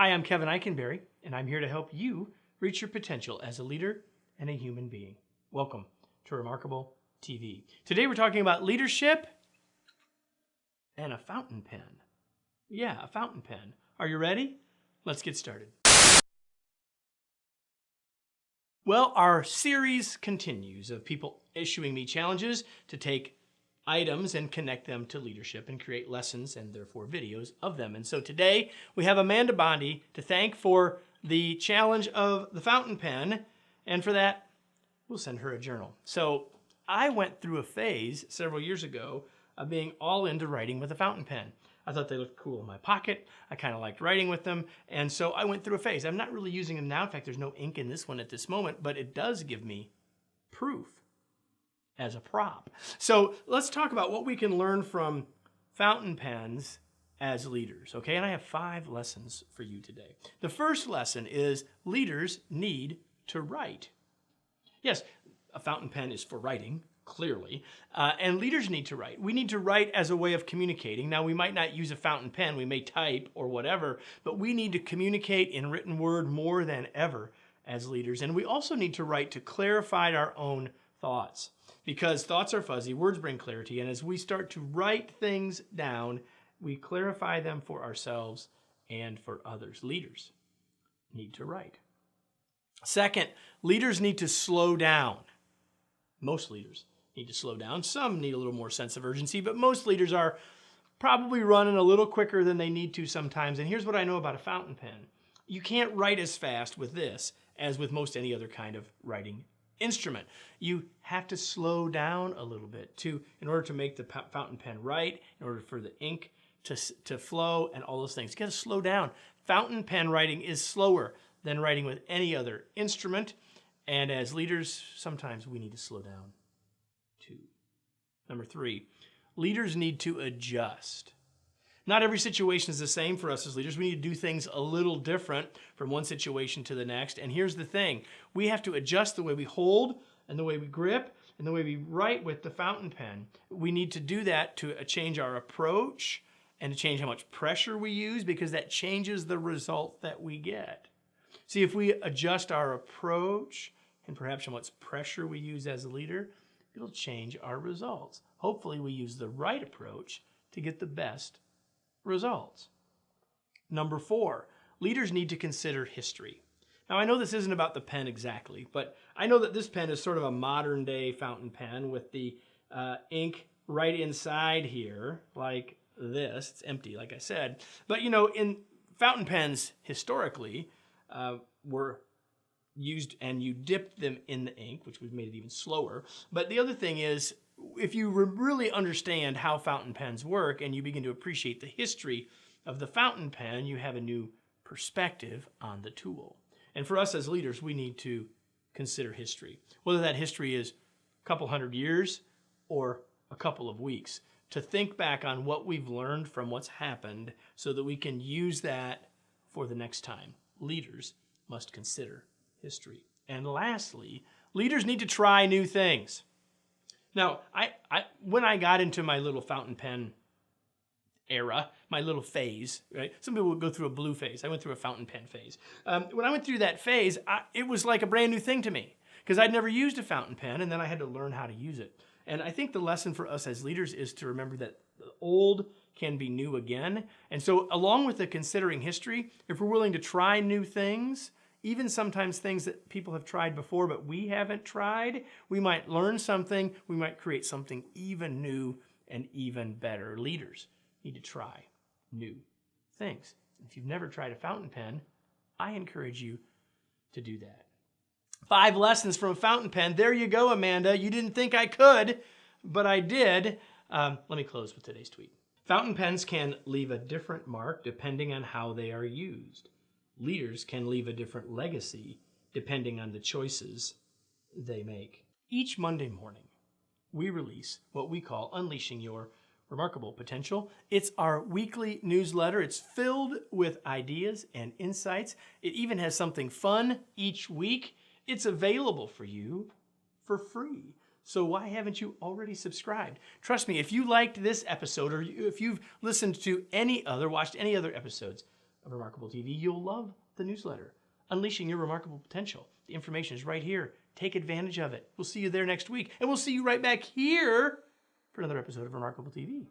Hi, I'm Kevin Eikenberry, and I'm here to help you reach your potential as a leader and a human being. Welcome to Remarkable TV. Today we're talking about leadership and a fountain pen. Yeah, a fountain pen. Are you ready? Let's get started. Well, our series continues of people issuing me challenges to take items and connect them to leadership and create lessons and therefore videos of them. And so today we have Amanda Bondi to thank for the challenge of the fountain pen, and for that we'll send her a journal. So I went through a phase several years ago of being all into writing with a fountain pen. I thought they looked cool in my pocket. I kind of liked writing with them, and so I went through a phase. I'm not really using them now. In fact, there's no ink in this one at this moment, but it does give me proof as a prop. So let's talk about what we can learn from fountain pens as leaders, okay? And I have 5 lessons for you today. The first lesson is leaders need to write. Yes, a fountain pen is for writing, clearly, and leaders need to write. We need to write as a way of communicating. Now, we might not use a fountain pen, we may type or whatever, but we need to communicate in written word more than ever as leaders. And we also need to write to clarify our own thoughts, because thoughts are fuzzy, words bring clarity, and as we start to write things down, we clarify them for ourselves and for others. Leaders need to write. Second, leaders need to slow down. Most leaders need to slow down. Some need a little more sense of urgency, but most leaders are probably running a little quicker than they need to sometimes. And here's what I know about a fountain pen. You can't write as fast with this as with most any other kind of writing instrument. You have to slow down a little bit in order to make the fountain pen write, in order for the ink to flow and all those things. You got to slow down. Fountain pen writing is slower than writing with any other instrument. And as leaders, sometimes we need to slow down too. Number 3, leaders need to adjust. Not every situation is the same for us as leaders. We need to do things a little different from one situation to the next. And here's the thing. We have to adjust the way we hold and the way we grip and the way we write with the fountain pen. We need to do that to change our approach and to change how much pressure we use, because that changes the result that we get. See, if we adjust our approach and perhaps how much pressure we use as a leader, it'll change our results. Hopefully we use the right approach to get the best results. Number 4, leaders need to consider history. Now, I know this isn't about the pen exactly, but I know that this pen is sort of a modern day fountain pen with the ink right inside here like this. It's empty, like I said. But you know, in fountain pens historically were used, and you dipped them in the ink, which would made it even slower. But the other thing is, if you really understand how fountain pens work and you begin to appreciate the history of the fountain pen, you have a new perspective on the tool. And for us as leaders, we need to consider history, whether that history is a couple hundred years or a couple of weeks, to think back on what we've learned from what's happened so that we can use that for the next time. Leaders must consider history. And lastly, leaders need to try new things. Now, when I got into my little fountain pen era, my little phase, right? Some people would go through a blue phase. I went through a fountain pen phase. When I went through that phase, it was like a brand new thing to me, because I'd never used a fountain pen, and then I had to learn how to use it. And I think the lesson for us as leaders is to remember that the old can be new again. And so along with the considering history, if we're willing to try new things, even sometimes things that people have tried before but we haven't tried, we might learn something, we might create something even new and even better. Leaders need to try new things. If you've never tried a fountain pen, I encourage you to do that. 5 lessons from a fountain pen. There you go, Amanda. You didn't think I could, but I did. Let me close with today's tweet. Fountain pens can leave a different mark depending on how they are used. Leaders can leave a different legacy depending on the choices they make. Each Monday morning, we release what we call Unleashing Your Remarkable Potential. It's our weekly newsletter. It's filled with ideas and insights. It even has something fun each week. It's available for you for free. So why haven't you already subscribed? Trust me, if you liked this episode, or if you've listened to watched any other episodes of Remarkable TV, you'll love the newsletter, Unleashing Your Remarkable Potential. The information is right here. Take advantage of it. We'll see you there next week, and we'll see you right back here for another episode of Remarkable TV.